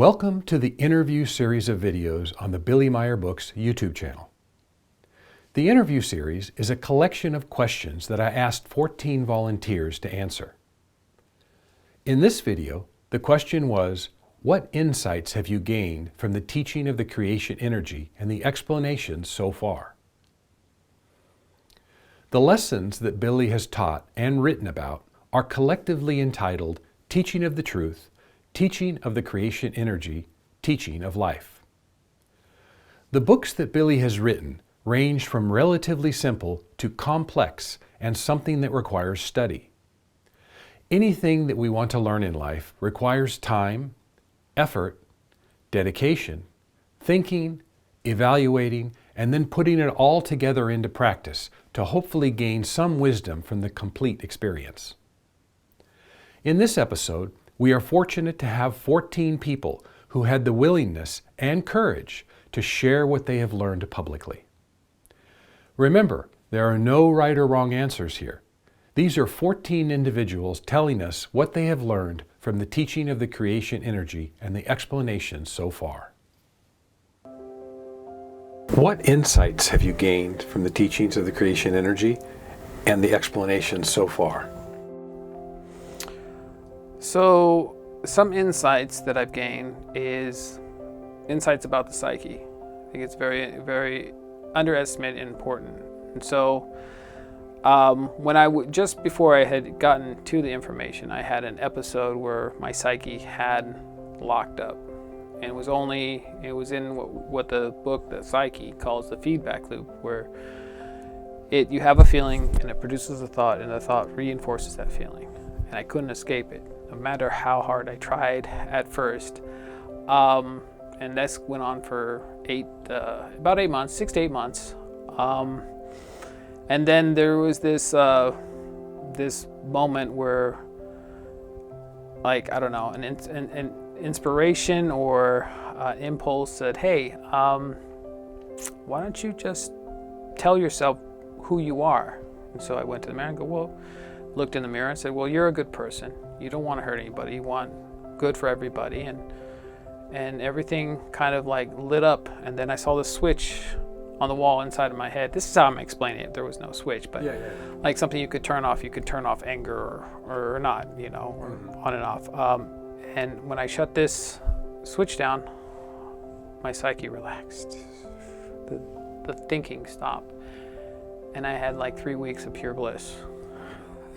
Welcome to the interview series of videos on the Meier Books YouTube channel. The interview series is a collection of questions that I asked 14 volunteers to answer. In this video, the question was, what insights have you gained from the teaching of the creation energy and the explanations so far? The lessons that Billy has taught and written about are collectively entitled Teaching of the Truth, Teaching of the Creation Energy, Teaching of Life. The books that Billy has written range from relatively simple to complex and something that requires study. Anything that we want to learn in life requires time, effort, dedication, thinking, evaluating, and then putting it all together into practice to hopefully gain some wisdom from the complete experience. In this episode, we are fortunate to have 14 people who had the willingness and courage to share what they have learned publicly. Remember, there are no right or wrong answers here. These are 14 individuals telling us what they have learned from the teaching of the creation energy and the explanations so far. What insights have you gained from the teachings of the creation energy and the explanations so far? So some insights that I've gained is insights about the psyche. I think it's very, very underestimated and important. And so just before I had gotten to the information, I had an episode where my psyche had locked up. And it was in what the book, The Psyche, calls the feedback loop, where you have a feeling and it produces a thought, and the thought reinforces that feeling. And I couldn't escape it, no matter how hard I tried at first. And this went on for about 8 months, 6 to 8 months. And then there was this moment where, like, I don't know, an inspiration or impulse said, hey, why don't you just tell yourself who you are? And so I went to the mirror and looked in the mirror and said, well, you're a good person. You don't want to hurt anybody. You want good for everybody. And everything kind of like lit up. And then I saw the switch on the wall inside of my head. This is how I'm explaining it. There was no switch, but like something you could turn off. You could turn off anger or not, or on and off. And when I shut this switch down, my psyche relaxed. The thinking stopped. And I had like 3 weeks of pure bliss.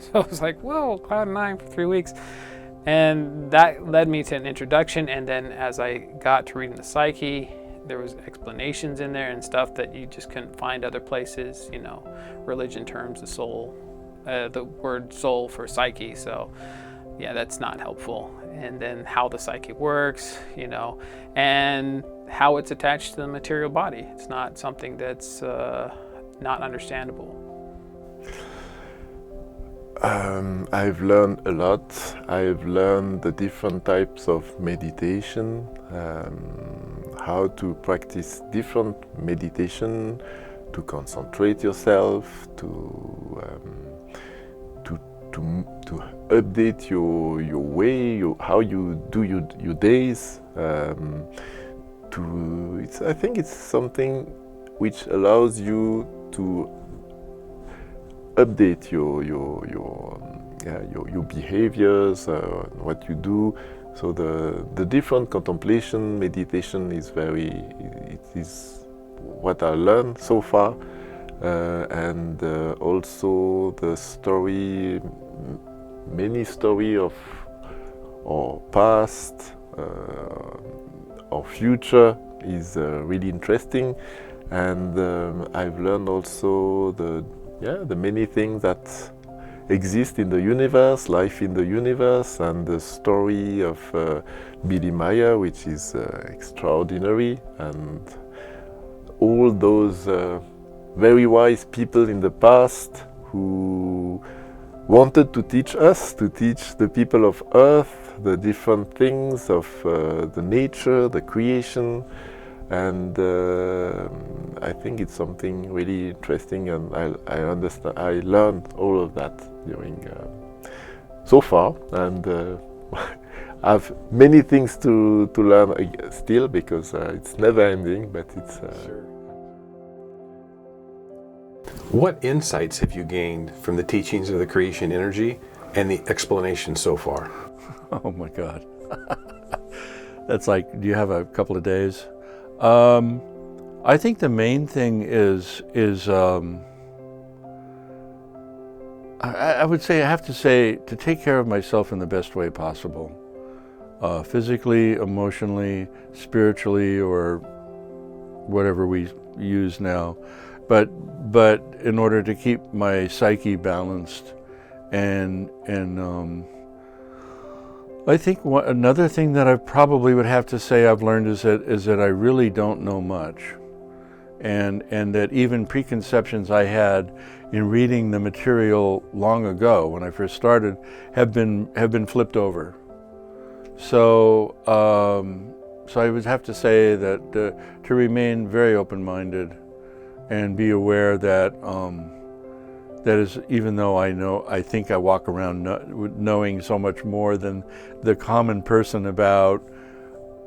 So I was like, whoa, cloud 9 for 3 weeks. And that led me to an introduction. And then as I got to reading the psyche, there was explanations in there and stuff that you just couldn't find other places, religion terms, the soul, the word soul for psyche. So yeah, that's not helpful. And then how the psyche works, and how it's attached to the material body. It's not something that's not understandable. I've learned a lot. I've learned the different types of meditation, how to practice different meditation, to concentrate yourself, to update your way, how you do your days. I think it's something which allows you to update your behaviors, what you do. So the different contemplation, meditation it is what I learned so far, and also the story, many story of our past, our future is really interesting, and I've learned also the many things that exist in the universe, life in the universe, and the story of Billy Meier, which is extraordinary, and all those very wise people in the past who wanted to teach the people of Earth, the different things of the nature, the creation. And I think it's something really interesting, and I learned all of that during so far, and have many things to learn still, because it's never ending, but it's... Sure. What insights have you gained from the teachings of the creation energy and the explanation so far? Oh my God. That's like, do you have a couple of days? I think the main thing is I would say, I have to say, to take care of myself in the best way possible. Physically, emotionally, spiritually, or whatever we use now. But in order to keep my psyche balanced, and I think another thing that I probably would have to say I've learned is that I really don't know much, and that even preconceptions I had in reading the material long ago when I first started have been flipped over. So I would have to say that to remain very open-minded and be aware that that is, even though I think I walk around knowing so much more than the common person about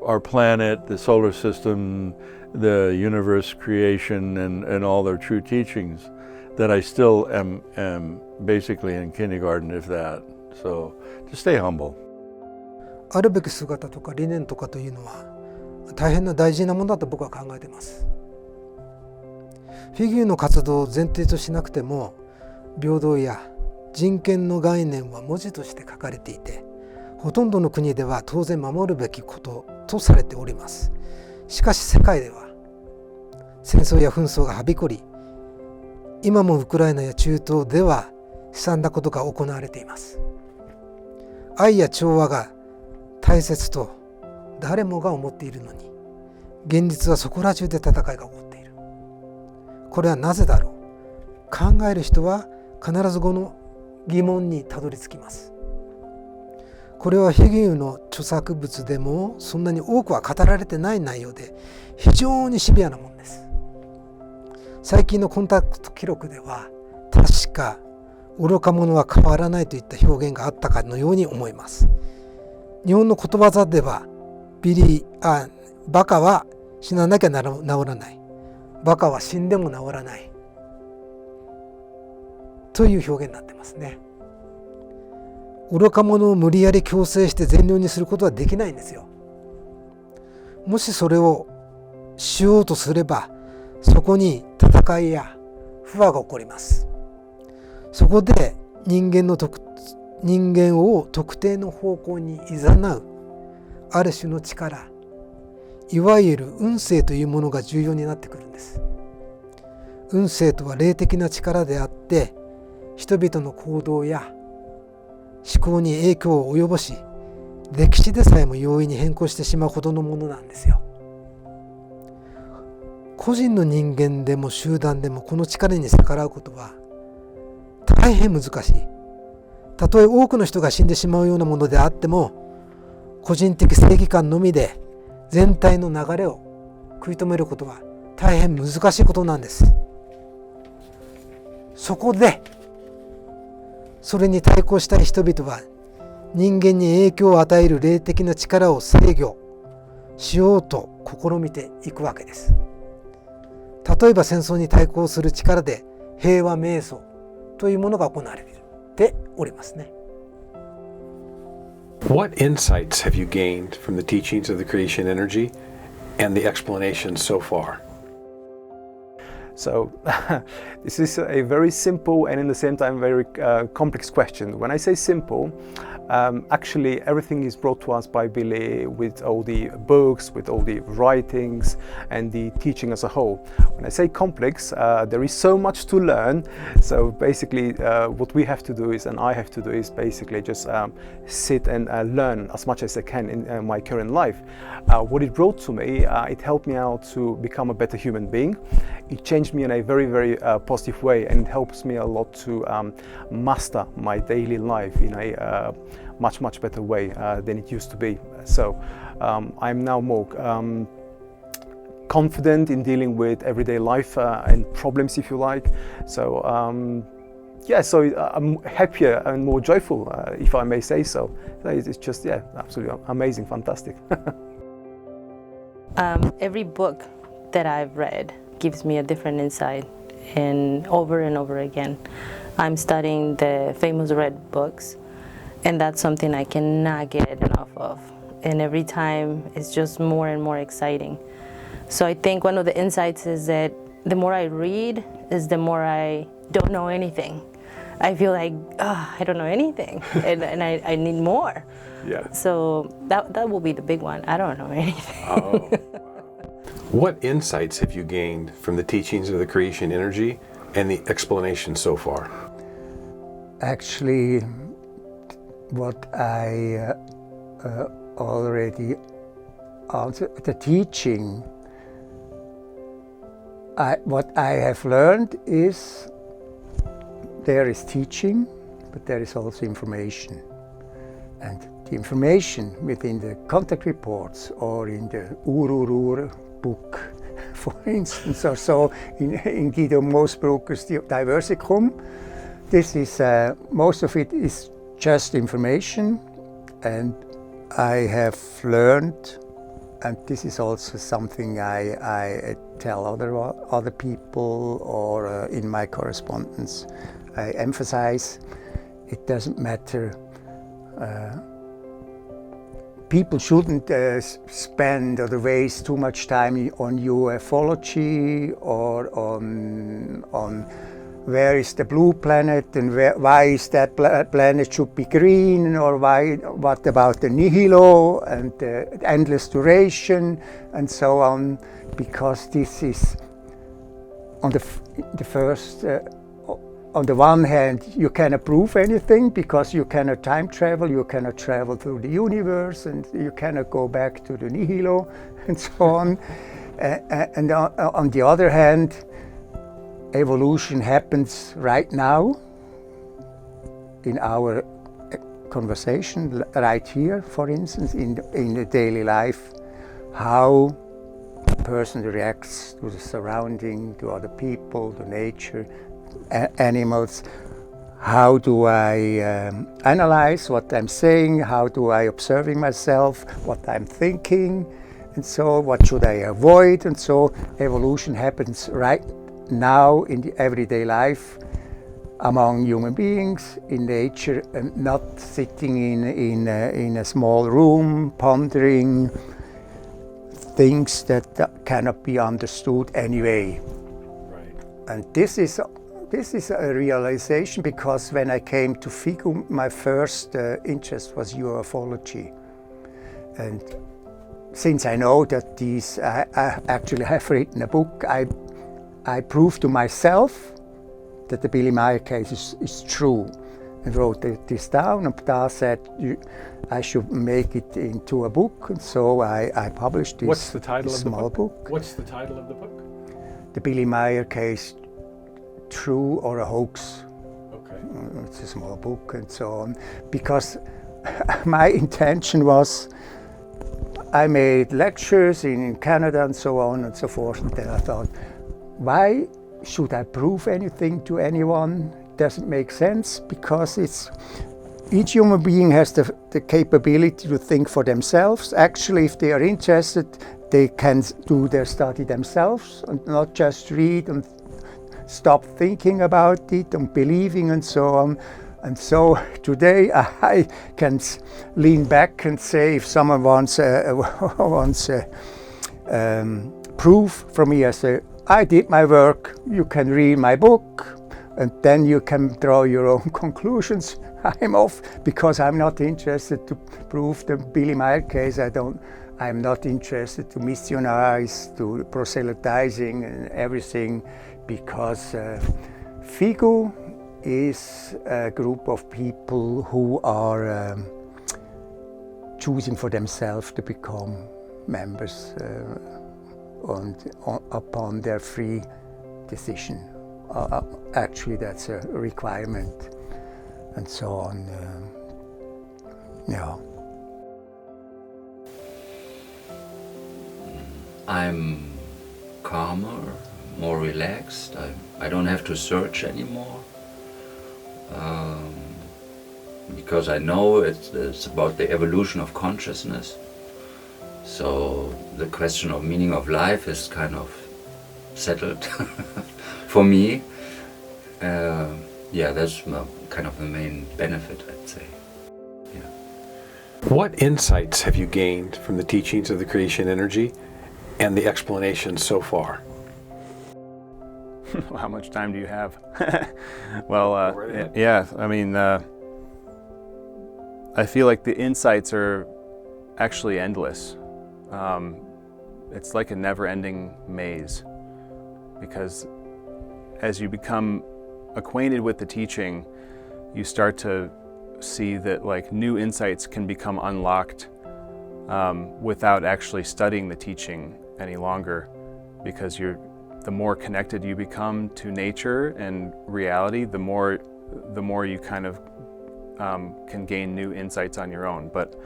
our planet, the solar system, the universe creation, and all their true teachings, that I still am basically in kindergarten, if that. So just stay humble. あるべき姿とか理念とかというのは大変な大事なものだと僕は考えています。フィギュアの活動を前提としなくても、平等や人権の概念は文字として書かれていて、ほとんどの国では当然守るべきこととされております。しかし世界では戦争や紛争がはびこり、今もウクライナや中東では悲惨なことが行われています。愛や調和が大切と誰もが思っているのに、現実はそこら中で戦いが起こっている。これはなぜだろう。考える人は必ずこの疑問にたどり着きます。これはヘゲルの著作物でもそんなに多くは語られてない内容で、非常にシビアなものです。最近のコンタクト記録では確か愚か者は変わらないといった表現があったかのように思います。日本のことわざではバカは死ななきゃ治らない、バカは死んでも治らないという表現になってますね。愚か者を無理やり強制して善良にすることはできないんですよ。もしそれをしようとすれば、そこに戦いや不和が起こります。そこで人間を特定の方向に誘うある種の力、いわゆる運勢というものが重要になってくるんです。運勢とは霊的な力であって、人々の行動や思考に影響を及ぼし、歴史でさえも容易に変更してしまうほどのものなんですよ。個人の人間でも集団でもこの力に逆らうことは大変難しい。たとえ多くの人が死んでしまうようなものであっても、個人的正義感のみで全体の流れを食い止めることは大変難しいことなんです。そこでそれに対抗したい人々は、人間に影響を与える霊的な力を制御しようと試みていくわけです。例えば戦争に対抗する力で平和瞑想というものが行われておりますね。What insights have you gained from the teachings of the creation energy and the explanations so far? So this is a very simple and in the same time very complex question. When I say simple, actually everything is brought to us by Billy with all the books, with all the writings and the teaching as a whole. When I say complex, there is so much to learn. So basically what we have to do is, and I have to do is basically just sit and learn as much as I can in my current life. What it brought to me, it helped me out to become a better human being. It changed me in a very, very positive way, and it helps me a lot to master my daily life in a much, much better way than it used to be. So I'm now more confident in dealing with everyday life and problems, if you like. So yeah, so I'm happier and more joyful, if I may say so. So it's just, yeah, absolutely amazing, fantastic. Every book that I've read gives me a different insight, and over again. I'm studying the famous red books, and that's something I cannot get enough of. And every time it's just more and more exciting. So I think one of the insights is that the more I read is the more I don't know anything. I feel like, I don't know anything, and I need more. Yeah. So that will be the big one. I don't know anything. Oh. What insights have you gained from the teachings of the creation energy and the explanation so far? Actually, what I already answered, the teaching, what I have learned is there is teaching, but there is also information. And the information within the contact reports or in the Ururur book, for instance, or so in Guido Moosbrucker's Diversicum, this is, most of it is just information, and I have learned, and this is also something I tell other people or in my correspondence, I emphasize, it doesn't matter. People shouldn't spend or waste too much time on ufology or on where is the blue planet and why is that planet should be green, or what about the nihilo and the endless duration and so on, because this is on the first. On the one hand, you cannot prove anything because you cannot time travel, you cannot travel through the universe, and you cannot go back to the nihilo and so on. And on the other hand, evolution happens right now in our conversation, right here, for instance, in the daily life, how a person reacts to the surrounding, to other people, to nature, animals. How do I analyze what I'm saying? How do I observing myself, what I'm thinking? And so what should I avoid? And so evolution happens right now in the everyday life among human beings, in nature, and not sitting in a small room pondering things that cannot be understood anyway. Right. And this is a realization, because when I came to FIGU, my first interest was ufology. And since I know that I actually have written a book, I proved to myself that the Billy Meier case is true, and wrote this down, and Ptah said I should make it into a book, and so I published this. What's the title of the small book? What's the title of the book? The Billy Meier Case, True or a Hoax. Okay. It's a small book and so on, because my intention was, I made lectures in Canada and so on and so forth, and then I thought, why should I prove anything to anyone? Doesn't make sense, because each human being has the capability to think for themselves. Actually, if they are interested, they can do their study themselves and not just read and stop thinking about it and believing and so on. And so today I can lean back and say, if someone wants proof from me, I say, I did my work, you can read my book, and then you can draw your own conclusions. I'm off, because I'm not interested to prove the Billy Meier case. I'm not interested to missionize, to proselytizing and everything, because FIGU is a group of people who are choosing for themselves to become members upon their free decision. Actually, that's a requirement, and so on. Yeah. I'm calmer, more relaxed. I don't have to search anymore. because I know it's about the evolution of consciousness. So the question of meaning of life is kind of settled for me. Yeah, that's kind of the main benefit, I'd say. Yeah. What insights have you gained from the teachings of the creation energy and the explanations so far? How much time do you have? Well, Right ahead. yeah, I mean, I feel like the insights are actually endless. It's like a never-ending maze, because as you become acquainted with the teaching, you start to see that like new insights can become unlocked without actually studying the teaching any longer, because the more connected you become to nature and reality, the more you kind of can gain new insights on your own. But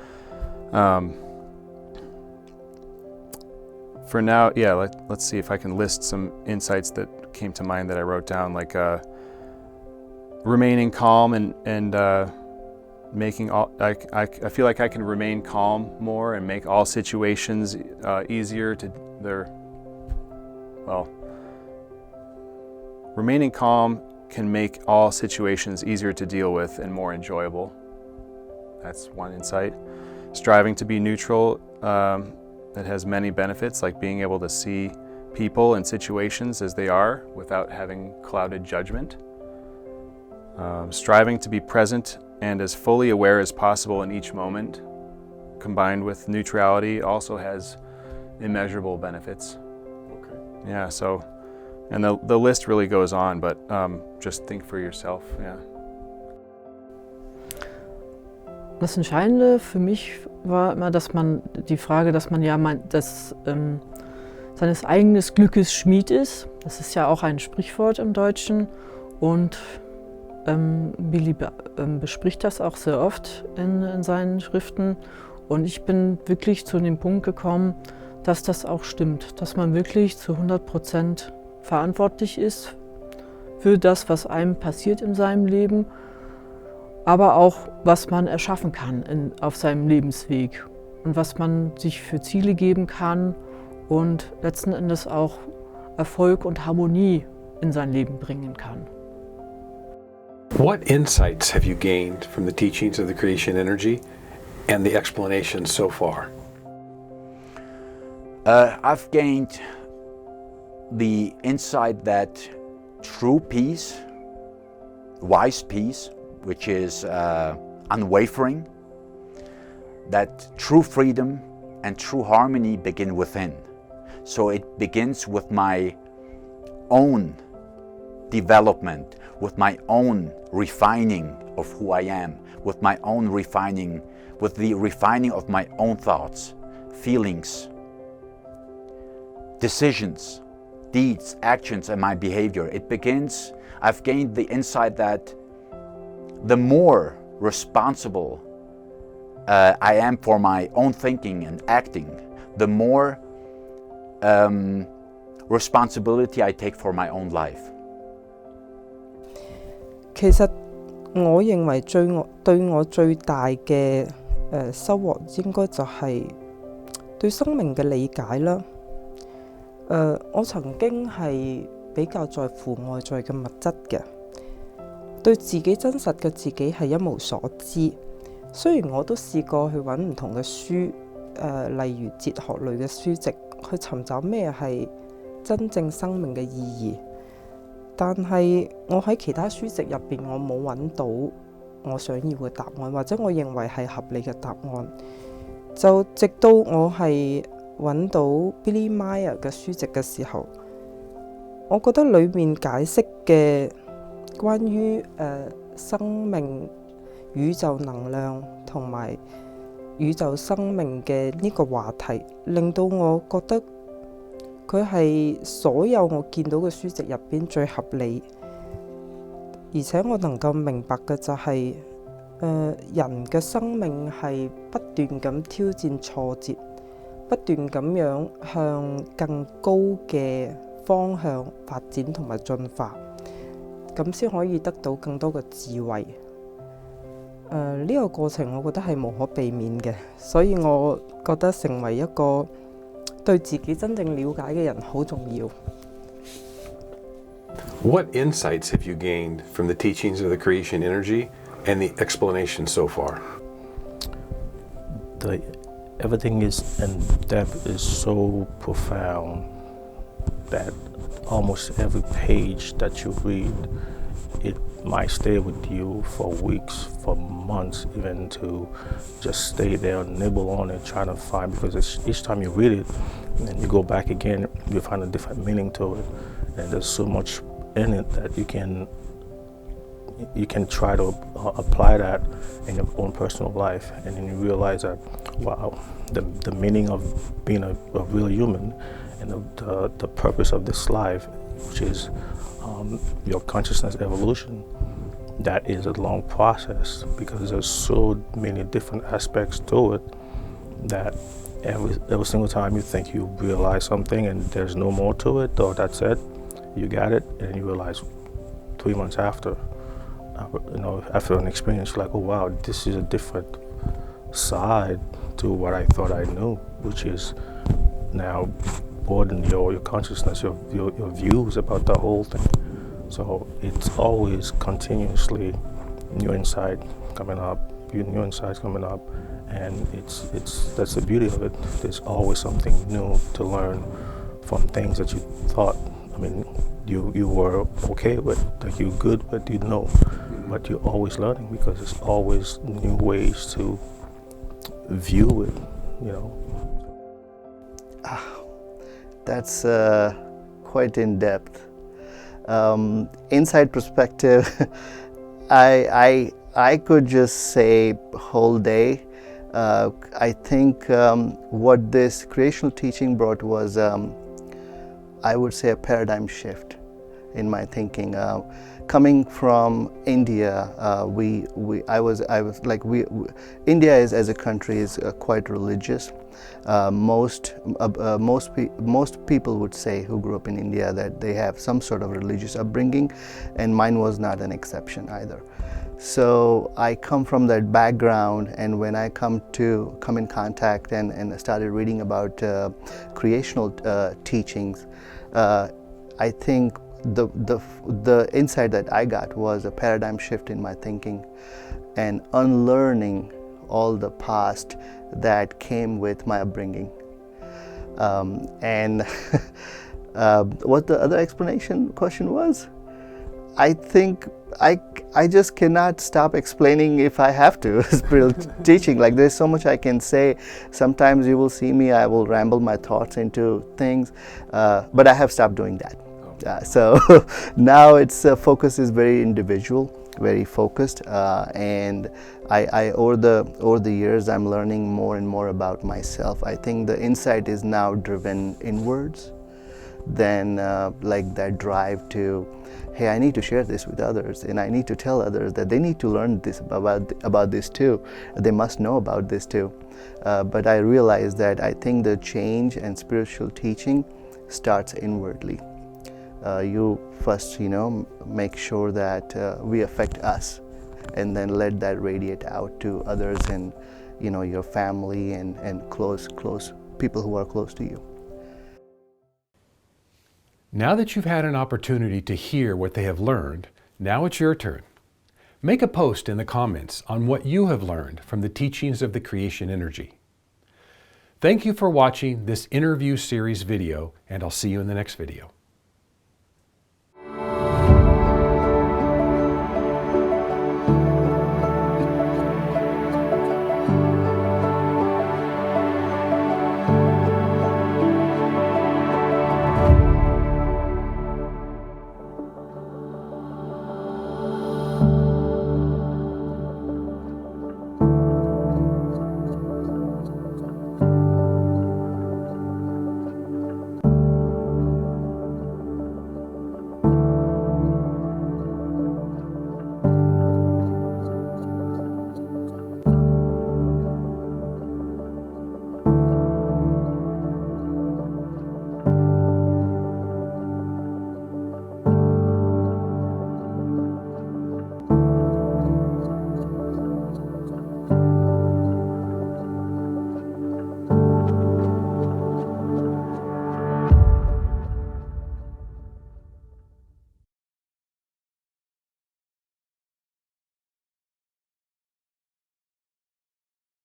for now, yeah, let's see if I can list some insights that came to mind that I wrote down, like remaining calm and making all, I feel like I can remain calm more and make all situations easier to remaining calm can make all situations easier to deal with and more enjoyable. That's one insight. Striving to be neutral, that has many benefits, like being able to see people and situations as they are without having clouded judgment. Striving to be present and as fully aware as possible in each moment, combined with neutrality, also has immeasurable benefits. Okay. Yeah, so, and the list really goes on, but just think for yourself, yeah. Das Entscheidende für mich war immer, dass man die Frage, dass man ja seines eigenen Glückes Schmied ist. Das ist ja auch ein Sprichwort im Deutschen, und Billy bespricht das auch sehr oft in seinen Schriften, und ich bin wirklich zu dem Punkt gekommen, dass das auch stimmt, dass man wirklich zu 100% verantwortlich ist für das, was einem passiert in seinem Leben, aber auch, was man erschaffen kann auf seinem Lebensweg und was man sich für Ziele geben kann und letzten Endes auch Erfolg und Harmonie in sein Leben bringen kann. What insights have you gained from the teachings of the creation energy and the explanations so far? I've gained the insight that true peace, wise peace, which is unwavering, that true freedom and true harmony begin within. So it begins with my own development, with my own refining of who I am, with my own refining, with the refining of my own thoughts, feelings, decisions, deeds, actions, and my behavior. It begins, I've gained the insight that the more responsible I am for my own thinking and acting, the more responsibility I take for my own life. 其實我認為對我最大嘅收穫應該就係對生命嘅理解啦。我曾經係比較在乎外在嘅物質嘅，對自己真實嘅自己係一無所知。雖然我都試過去揾唔同嘅書，例如哲學類嘅書籍，去尋找咩係真正生命嘅意義，但係我喺其他書籍入邊，我冇揾到我想要嘅答案，或者我認為係合理嘅答案。就直到我係揾到 Billy Meier 嘅書籍嘅時候，我覺得裏面解釋嘅關於生命、宇宙能量同埋宇宙生命嘅呢個話題，令到我覺得佢係所有我見到嘅書籍入邊最合理，而且我能夠明白嘅就係人嘅生命係不斷咁挑戰挫折，不斷咁樣向更高嘅方向發展同埋進化。咁先可以得到更多嘅智慧。呢個過程我覺得係無可避免嘅，所以我覺得成為一個對自己真正了解嘅人好重要。What insights have you gained from the teachings of the creation energy and the explanation so far? Everything is in depth is so profound that almost every page that you read, it might stay with you for weeks, for months, even to just stay there and nibble on it, trying to find, because each time you read it and you go back again, you find a different meaning to it, and there's so much in it that you can try to apply that in your own personal life, and then you realize that, wow, the meaning of being a real human and the purpose of this life, which is your consciousness evolution, that is a long process, because there's so many different aspects to it that every single time you think you realize something and there's no more to it, or that's it, you got it, and you realize 3 months after, after an experience, like, oh wow, this is a different side to what I thought I knew, which is now broaden your consciousness, your views about the whole thing. So it's always continuously new insight coming up, new insights coming up, and that's the beauty of it. There's always something new to learn from things that you thought, you were okay with, like you're good with, but you're always learning, because there's always new ways to view it, That's quite in depth. Inside perspective, I could just say whole day. I think what this creational teaching brought was, I would say, a paradigm shift in my thinking. Coming from India, India is, as a country, is quite religious. Most people would say who grew up in India that they have some sort of religious upbringing, and mine was not an exception either. So I come from that background, and when I come in contact and started reading about creational teachings, I think the insight that I got was a paradigm shift in my thinking, and unlearning all the past that came with my upbringing. And what the other question was? I think I just cannot stop explaining if I have to. Spiritual teaching, like, there's so much I can say. Sometimes you will see me, I will ramble my thoughts into things, but I have stopped doing that. So now its focus is very individual, very focused, and I over the years I'm learning more and more about myself. I think the insight is now driven inwards than like that drive to, hey, I need to share this with others, and I need to tell others that they need to learn this about this too. They must know about this too. But I realize that I think the change and spiritual teaching starts inwardly. You first, make sure that we affect us, and then let that radiate out to others, and your family and close people who are close to you. Now that you've had an opportunity to hear what they have learned, now it's your turn. Make a post in the comments on what you have learned from the teachings of the creation energy. Thank you for watching this interview series video, and I'll see you in the next video.